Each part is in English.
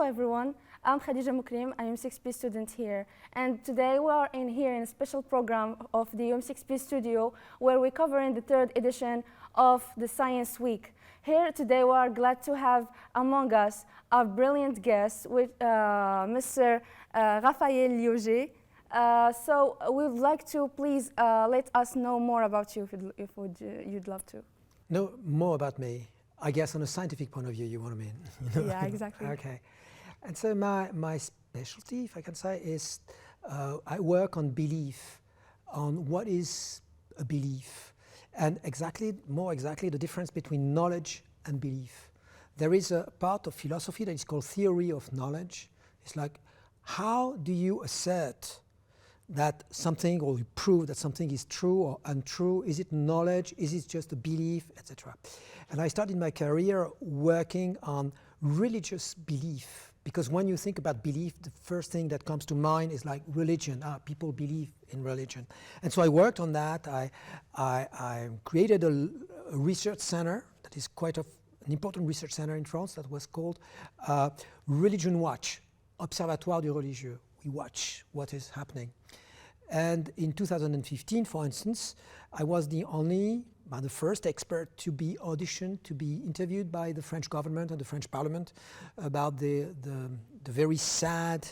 everyone, I'm Khadija Mukrim, I'm UM6P student here, and today we are here in a special program of the UM6P studio where we're covering the third edition of the Science Week. Here today we are glad to have among us our brilliant guest with Mr. Raphael Liogier. So we would like to please let us know more about you if you'd love to. Know more about me. I guess on a scientific point of view, you want to mean. You know? Yeah, exactly. Okay. And so my specialty, if I can say, is I work on belief, on what is a belief, and more exactly, the difference between knowledge and belief. There is a part of philosophy that is called theory of knowledge. It's like, how do you assert that something, or you prove that something is true or untrue? Is it knowledge? Is it just a belief, etc.? And I started my career working on religious belief, because when you think about belief, the first thing that comes to mind is like religion. People believe in religion. And so I worked on that. I created a research center that is quite an important research center in France that was called Religion Watch, Observatoire du Religieux. We watch what is happening. And in 2015, for instance, I was the first expert to be auditioned, to be interviewed by the French government and the French Parliament about the very sad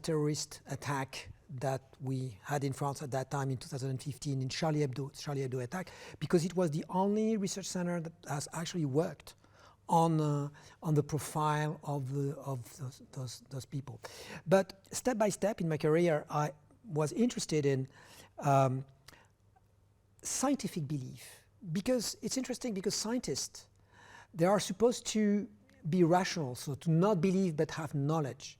terrorist attack that we had in France at that time in 2015 in Charlie Hebdo attack, because it was the only research center that has actually worked on the profile of those people. But step by step in my career, I was interested in scientific belief, because it's interesting, because scientists, they are supposed to be rational, so to not believe but have knowledge.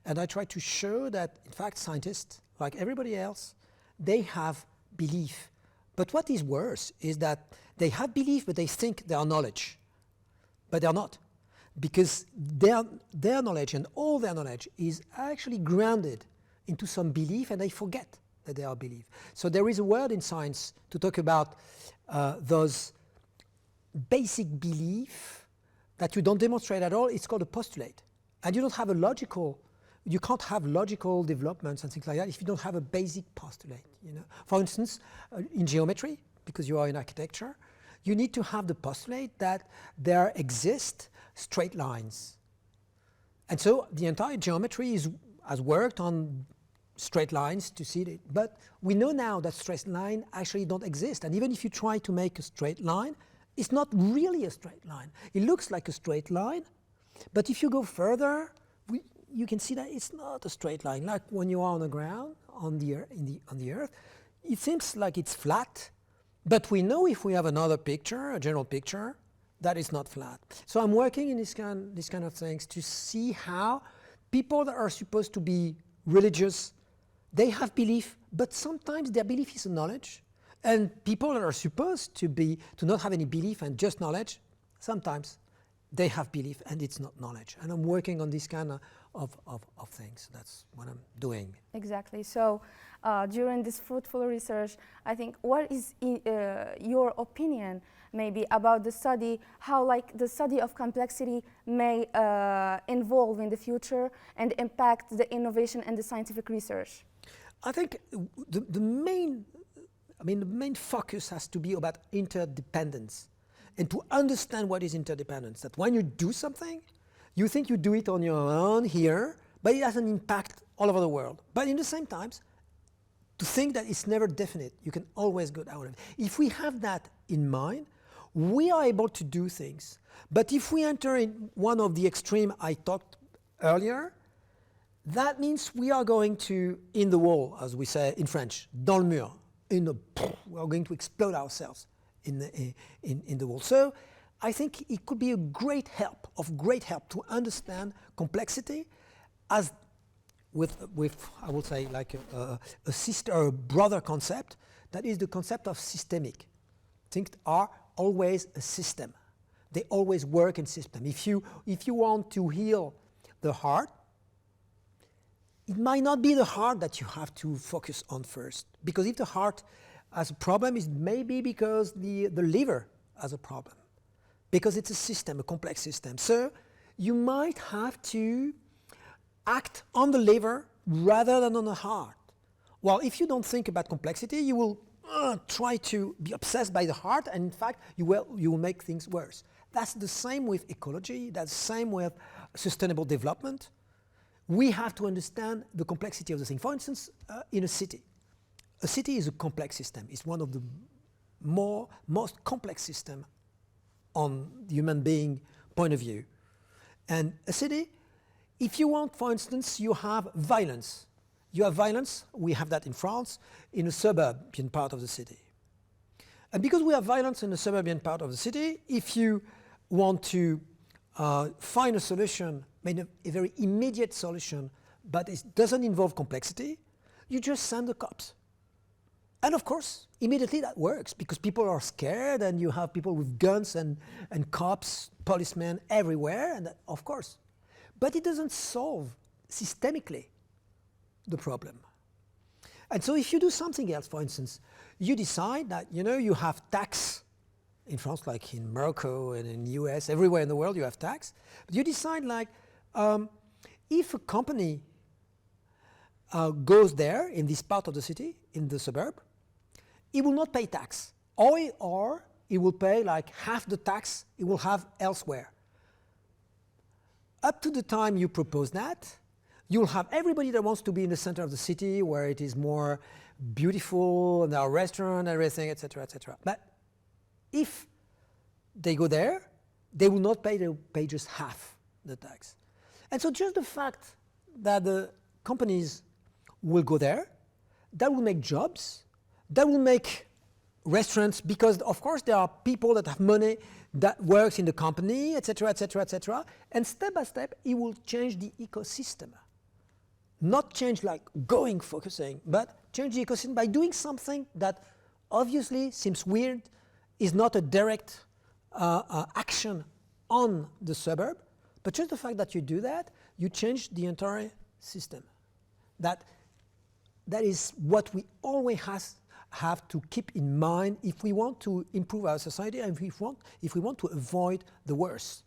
And I try to show that, in fact, scientists, like everybody else, they have belief. But what is worse is that they have belief, but they think they are knowledge. But they're not, because their knowledge and all their knowledge is actually grounded into some belief, and they forget that they are belief. So there is a word in science to talk about those basic belief that you don't demonstrate at all. It's called a postulate. And you can't have logical developments and things like that if you don't have a basic postulate. You know? For instance, in geometry, because you are in architecture, you need to have the postulate that there exist straight lines. And so the entire geometry has worked on straight lines to see it. But we know now that straight lines actually don't exist. And even if you try to make a straight line, it's not really a straight line. It looks like a straight line, but if you go further, you can see that it's not a straight line. Like when you are on the ground, on the earth, it seems like it's flat. But we know if we have another picture, a general picture, that is not flat. So I'm working in this kind of things to see how people that are supposed to be religious, they have belief, but sometimes their belief is knowledge. And people that are supposed to not have any belief and just knowledge, sometimes they have belief and it's not knowledge. And I'm working on this kind of things. That's what I'm doing. Exactly. So during this fruitful research, I think, what is your opinion maybe about the study, how like the study of complexity may evolve in the future and impact the innovation and the scientific research? I think the main focus has to be about interdependence, and to understand what is interdependence. That when you do something, you think you do it on your own here, but it has an impact all over the world. But in the same time, to think that it's never definite, you can always go out of it. If we have that in mind, we are able to do things. But if we enter in one of the extreme I talked earlier, that means we are going to, in the wall, as we say in French, dans le mur, we are going to explode ourselves in the wall. So I think it could be of great help to understand complexity as with I would say like a sister or a brother concept, that is the concept of systemic. Things are always a system. They always work in system. If you want to heal the heart, it might not be the heart that you have to focus on first, because if the heart has a problem, it may be because the liver has a problem, because it's a system, a complex system. So you might have to act on the lever rather than on the heart. Well, if you don't think about complexity, you will try to be obsessed by the heart, and in fact, you will make things worse. That's the same with ecology, that's the same with sustainable development. We have to understand the complexity of the thing. For instance, in a city is a complex system. It's one of the most complex systems on the human being point of view. And a city, if you want, for instance, you have violence. You have violence, we have that in France, in a suburban part of the city. And because we have violence in the suburban part of the city, if you want to find a solution, maybe a very immediate solution, but it doesn't involve complexity, you just send the cops. And of course, immediately that works because people are scared and you have people with guns and cops, policemen everywhere, and that, of course. But it doesn't solve systemically the problem. And so if you do something else, for instance, you decide that, you have tax in France, like in Morocco and in the US, everywhere in the world you have tax. But you decide like, if a company goes there in this part of the city, in the suburb, it will not pay tax. Or it will pay like half the tax it will have elsewhere. Up to the time you propose that, you'll have everybody that wants to be in the center of the city where it is more beautiful and there are restaurants, everything, etc., etc. But if they go there, they will not pay, they'll pay just half the tax. And so just the fact that the companies will go there, that will make jobs, that will make restaurants, because of course there are people that have money that works in the company, etc., etc., etc. And step by step, it will change the ecosystem. Not change like focusing, but change the ecosystem by doing something that obviously seems weird, is not a direct action on the suburb, but just the fact that you do that, you change the entire system. That is what we always have to keep in mind if we want to improve our society and if we want to avoid the worst.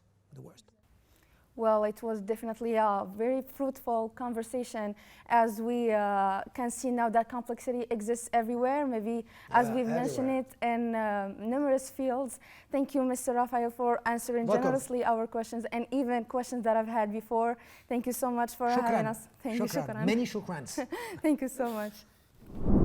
Well, it was definitely a very fruitful conversation, as we can see now that complexity exists everywhere, maybe as we've mentioned it in numerous fields. Thank you, Mr. Raphael, for answering generously our questions and even questions that I've had before. Thank you so much for having us. Thank you, shukran. Many shukrans. Thank you so much.